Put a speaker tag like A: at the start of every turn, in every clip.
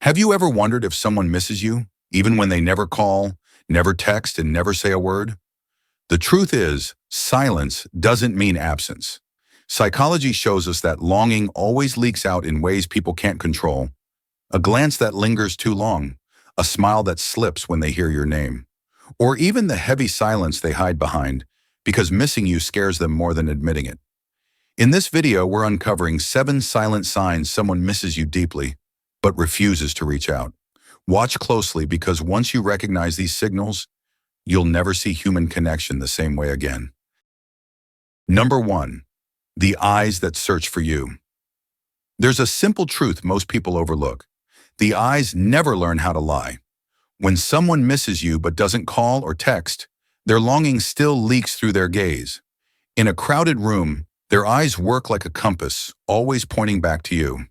A: Have you ever wondered if someone misses you, even when they never call, never text, and never say a word? The truth is, silence doesn't mean absence. Psychology shows us that longing always leaks out in ways people can't control. A glance that lingers too long, a smile that slips when they hear your name, or even the heavy silence they hide behind, because missing you scares them more than admitting it. In this video, we're uncovering 7 silent signs someone misses you deeply, but refuses to reach out. Watch closely, because once you recognize these signals, you'll never see human connection the same way again. Number 1. The eyes that search for you. There's a simple truth most people overlook. The eyes never learn how to lie. When someone misses you but doesn't call or text, their longing still leaks through their gaze. In a crowded room, their eyes work like a compass, always pointing back to you.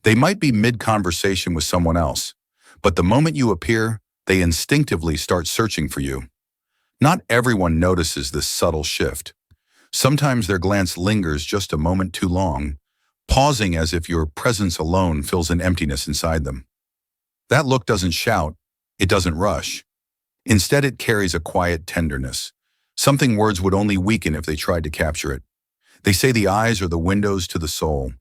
A: They might be mid-conversation with someone else, but the moment you appear, they instinctively start searching for you. Not everyone notices this subtle shift. Sometimes their glance lingers just a moment too long, pausing as if your presence alone fills an emptiness inside them. That look doesn't shout, it doesn't rush. Instead, it carries a quiet tenderness, something words would only weaken if they tried to capture it. They say the eyes are the windows to the soul.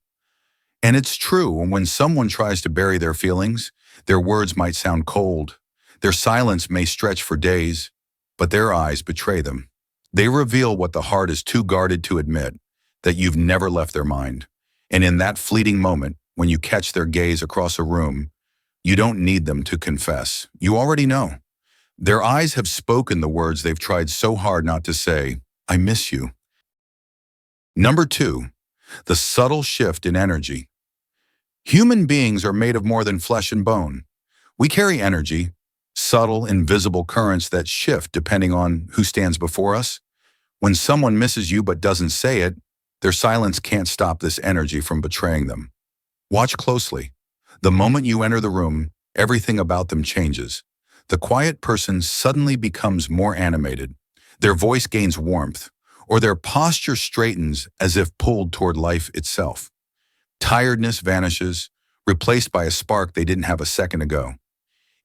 A: And it's true, when someone tries to bury their feelings, their words might sound cold. Their silence may stretch for days, but their eyes betray them. They reveal what the heart is too guarded to admit, that you've never left their mind. And in that fleeting moment, when you catch their gaze across a room, you don't need them to confess. You already know. Their eyes have spoken the words they've tried so hard not to say, "I miss you." Number 2, the subtle shift in energy. Human beings are made of more than flesh and bone. We carry energy, subtle, invisible currents that shift depending on who stands before us. When someone misses you but doesn't say it, their silence can't stop this energy from betraying them. Watch closely. The moment you enter the room, everything about them changes. The quiet person suddenly becomes more animated. Their voice gains warmth, or their posture straightens as if pulled toward life itself. Tiredness vanishes, replaced by a spark they didn't have a second ago.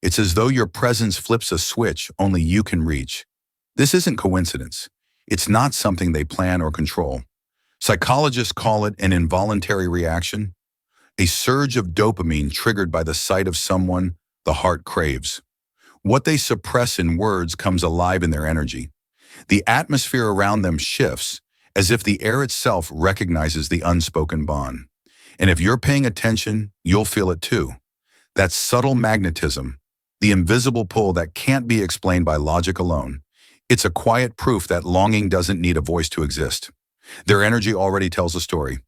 A: It's as though your presence flips a switch only you can reach. This isn't coincidence. It's not something they plan or control. Psychologists call it an involuntary reaction, a surge of dopamine triggered by the sight of someone the heart craves. What they suppress in words comes alive in their energy. The atmosphere around them shifts, as if the air itself recognizes the unspoken bond. And if you're paying attention, you'll feel it too. That subtle magnetism, the invisible pull that can't be explained by logic alone. It's a quiet proof that longing doesn't need a voice to exist. Their energy already tells a story.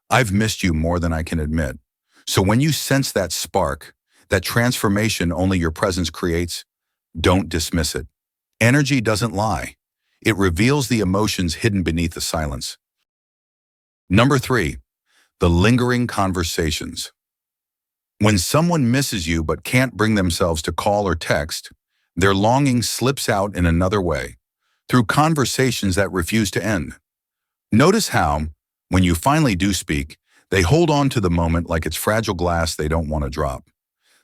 A: I've missed you more than I can admit. So when you sense that spark, that transformation only your presence creates, don't dismiss it. Energy doesn't lie. It reveals the emotions hidden beneath the silence. Number 3. The lingering conversations. When someone misses you but can't bring themselves to call or text, their longing slips out in another way, through conversations that refuse to end. Notice how, when you finally do speak, they hold on to the moment like it's fragile glass they don't want to drop.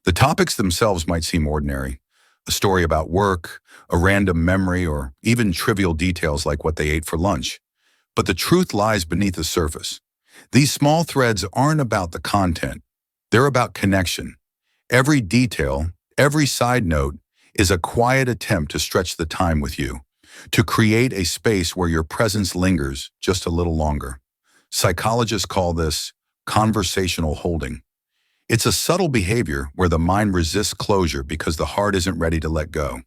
A: The topics themselves might seem ordinary, a story about work, a random memory, or even trivial details like what they ate for lunch. But the truth lies beneath the surface. These small threads aren't about the content. They're about connection. Every detail, every side note, is a quiet attempt to stretch the time with you, to create a space where your presence lingers just a little longer. Psychologists call this conversational holding. It's a subtle behavior where the mind resists closure because the heart isn't ready to let go.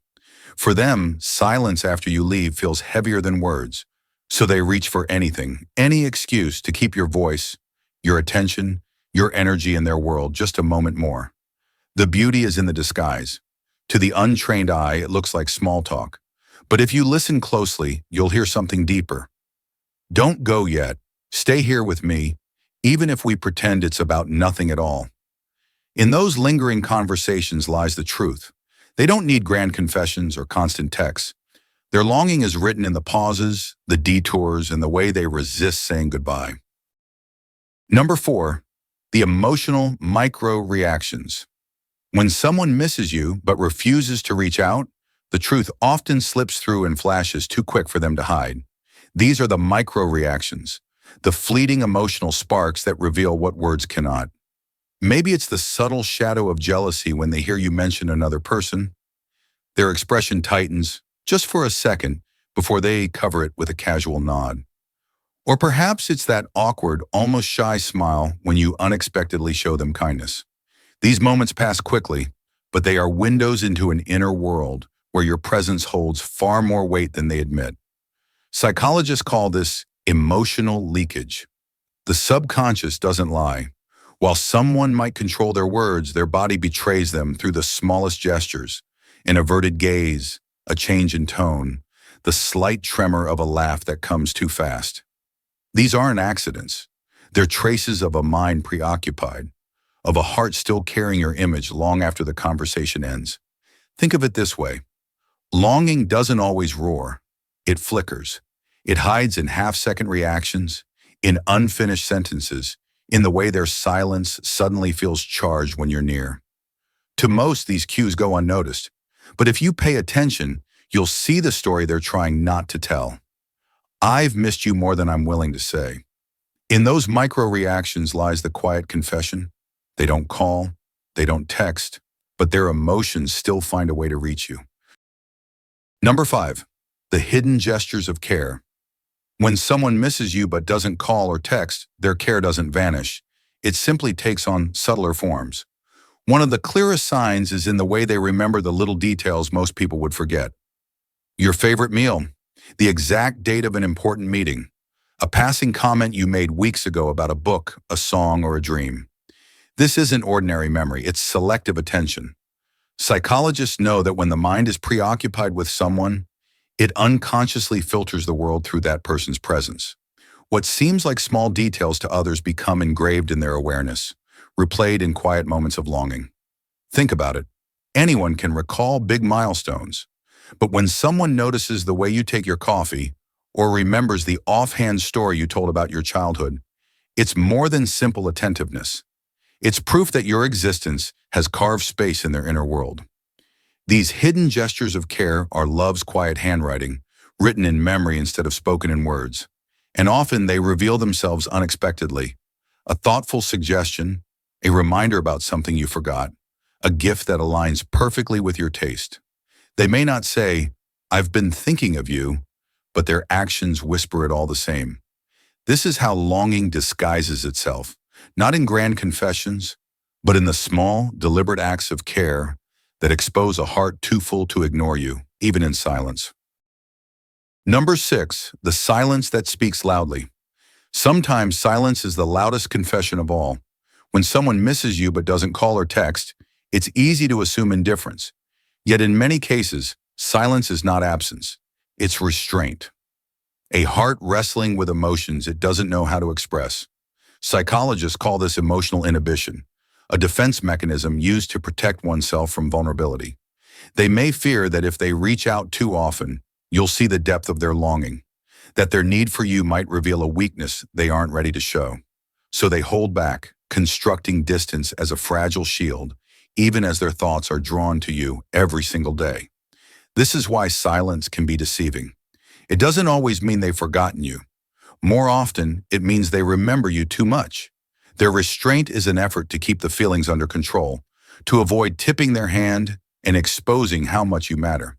A: For them, silence after you leave feels heavier than words, so they reach for anything, any excuse to keep your voice, your attention, your energy in their world just a moment more. The beauty is in the disguise. To the untrained eye, it looks like small talk. But if you listen closely, you'll hear something deeper. Don't go yet. Stay here with me, even if we pretend it's about nothing at all. In those lingering conversations lies the truth. They don't need grand confessions or constant texts. Their longing is written in the pauses, the detours, and the way they resist saying goodbye. Number 4, the emotional micro-reactions. When someone misses you but refuses to reach out, the truth often slips through in flashes too quick for them to hide. These are the micro reactions, the fleeting emotional sparks that reveal what words cannot. Maybe it's the subtle shadow of jealousy when they hear you mention another person. Their expression tightens just for a second before they cover it with a casual nod. Or perhaps it's that awkward, almost shy smile when you unexpectedly show them kindness. These moments pass quickly, but they are windows into an inner world where your presence holds far more weight than they admit. Psychologists call this emotional leakage. The subconscious doesn't lie. While someone might control their words, their body betrays them through the smallest gestures, an averted gaze, a change in tone, the slight tremor of a laugh that comes too fast. These aren't accidents. They're traces of a mind preoccupied, of a heart still carrying your image long after the conversation ends. Think of it this way. Longing doesn't always roar. It flickers. It hides in half-second reactions, in unfinished sentences, in the way their silence suddenly feels charged when you're near. To most, these cues go unnoticed. But if you pay attention, you'll see the story they're trying not to tell. I've missed you more than I'm willing to say. In those micro reactions lies the quiet confession. They don't call, they don't text, but their emotions still find a way to reach you. Number 5, the hidden gestures of care. When someone misses you but doesn't call or text, their care doesn't vanish. It simply takes on subtler forms. One of the clearest signs is in the way they remember the little details most people would forget. Your favorite meal, the exact date of an important meeting, a passing comment you made weeks ago about a book, a song, or a dream. This isn't ordinary memory, it's selective attention. Psychologists know that when the mind is preoccupied with someone, it unconsciously filters the world through that person's presence. What seems like small details to others become engraved in their awareness, replayed in quiet moments of longing. Think about it. Anyone can recall big milestones, but when someone notices the way you take your coffee or remembers the offhand story you told about your childhood, it's more than simple attentiveness. It's proof that your existence has carved space in their inner world. These hidden gestures of care are love's quiet handwriting, written in memory instead of spoken in words. And often they reveal themselves unexpectedly. A thoughtful suggestion, a reminder about something you forgot, a gift that aligns perfectly with your taste. They may not say, "I've been thinking of you," but their actions whisper it all the same. This is how longing disguises itself, not in grand confessions, but in the small, deliberate acts of care that expose a heart too full to ignore you, even in silence. Number 6, the silence that speaks loudly. Sometimes silence is the loudest confession of all. When someone misses you but doesn't call or text, it's easy to assume indifference. Yet in many cases, silence is not absence. It's restraint. A heart wrestling with emotions it doesn't know how to express. Psychologists call this emotional inhibition, a defense mechanism used to protect oneself from vulnerability. They may fear that if they reach out too often, you'll see the depth of their longing, that their need for you might reveal a weakness they aren't ready to show. So they hold back, constructing distance as a fragile shield, even as their thoughts are drawn to you every single day. This is why silence can be deceiving. It doesn't always mean they've forgotten you. More often, it means they remember you too much. Their restraint is an effort to keep the feelings under control, to avoid tipping their hand and exposing how much you matter.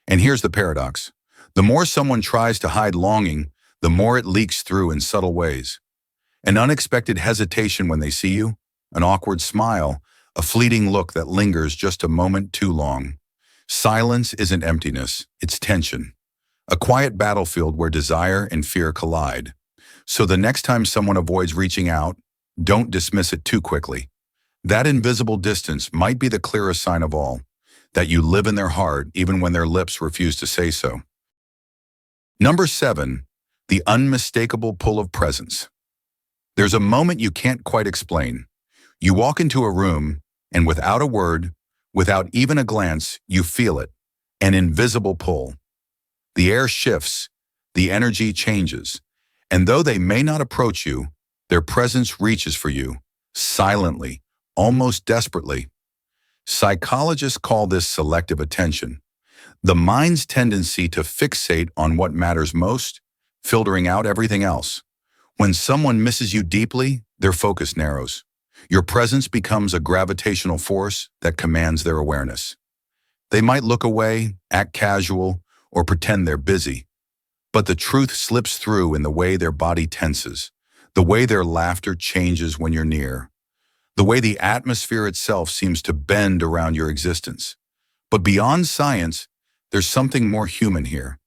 A: And here's the paradox. The more someone tries to hide longing, the more it leaks through in subtle ways. An unexpected hesitation when they see you, an awkward smile, a fleeting look that lingers just a moment too long. Silence isn't emptiness, it's tension. A quiet battlefield where desire and fear collide. So the next time someone avoids reaching out, don't dismiss it too quickly. That invisible distance might be the clearest sign of all, that you live in their heart even when their lips refuse to say so. Number 7, the unmistakable pull of presence. There's a moment you can't quite explain. You walk into a room, and without a word, without even a glance, you feel it, an invisible pull. The air shifts, the energy changes, and though they may not approach you, their presence reaches for you, silently, almost desperately. Psychologists call this selective attention, the mind's tendency to fixate on what matters most, filtering out everything else. When someone misses you deeply, their focus narrows. Your presence becomes a gravitational force that commands their awareness. They might look away, act casual, or pretend they're busy. But the truth slips through in the way their body tenses, the way their laughter changes when you're near, the way the atmosphere itself seems to bend around your existence. But beyond science, there's something more human here.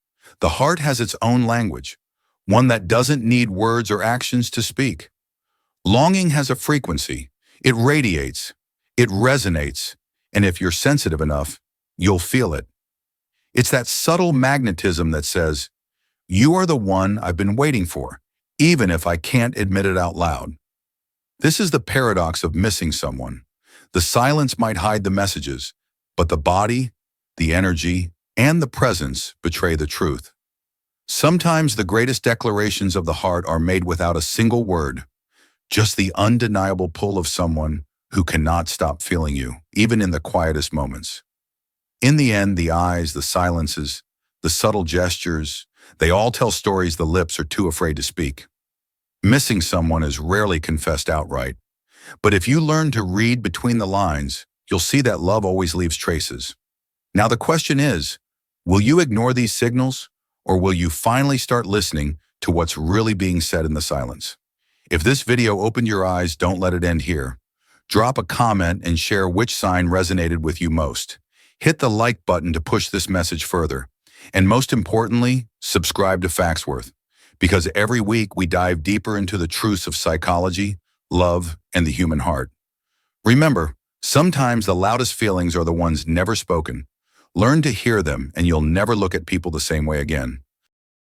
A: The heart has its own language, one that doesn't need words or actions to speak. Longing has a frequency. It radiates, it resonates, and if you're sensitive enough, you'll feel it. It's that subtle magnetism that says, "You are the one I've been waiting for, even if I can't admit it out loud." This is the paradox of missing someone. The silence might hide the messages, but the body, the energy, and the presence betray the truth. Sometimes the greatest declarations of the heart are made without a single word, just the undeniable pull of someone who cannot stop feeling you, even in the quietest moments. In the end, the eyes, the silences, the subtle gestures, they all tell stories the lips are too afraid to speak. Missing someone is rarely confessed outright, but if you learn to read between the lines, you'll see that love always leaves traces. Now the question is, will you ignore these signals, or will you finally start listening to what's really being said in the silence? If this video opened your eyes, don't let it end here. Drop a comment and share which sign resonated with you most. Hit the like button to push this message further. And most importantly, subscribe to FactsWorth, because every week we dive deeper into the truths of psychology, love, and the human heart. Remember, sometimes the loudest feelings are the ones never spoken. Learn to hear them, and you'll never look at people the same way again.